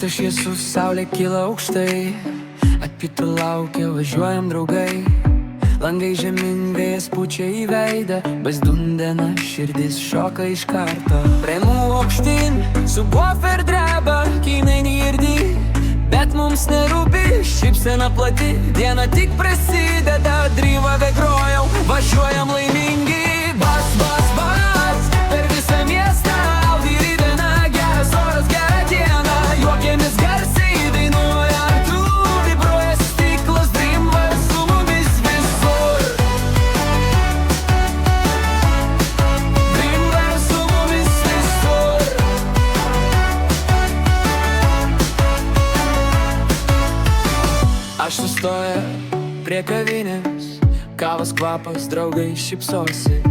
Rytas šviesus, saulė kyla aukštai, atpytų laukia, važiuojam draugai. Langai žemyn, vėjas pučia į veidą, bazdundena, širdis šoka iš karto. Prieinu aukštyn, su bofer dreba, kinai neirdi, bet mums nerūpi, šypsena plati, diena tik prasideda, dryvave grojau, važiuojam laimingi. Bas, bas, bas, per visą miestą, Audi rydena, geras oras, gera diena, juokiamės garsiai, dainuoja tu, vibruoja stiklas, Dreamville su mumis visur. Dreamville su mumis visur. Aš sustoja prie kavinės, kavos kvapas, draugai šypsosi.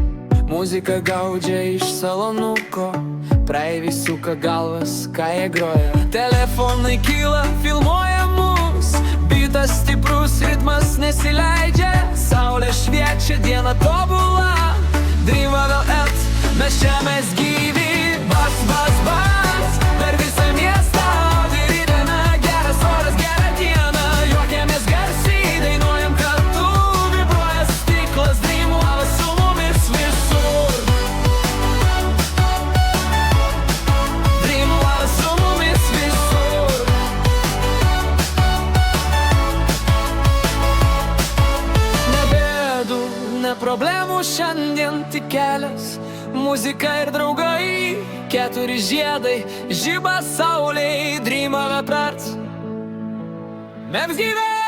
Muzika gaudžia iš salonuko, praeiviai suka galvas, ką jie groja. Telefonai kyla, filmuoja mus, bitas stiprus, ritmas nesileidžia. Saulė šviečia, diena tobula, Dreamville, mes čia mes gyvi. Bas, bas, bas, per visą miestą, Audi rydena, geras oras, gera diena, juokiamės garsiai, dainuojam kartu, vibruoja stiklas, Dreamville su mumis visur. Dreamville su mumis visur. Ne bėdų, ne problemų šiandien, tik kelias, muzika ir draugai, 4 žiedai, žiba saulėj, Dreamville, mes gyvename.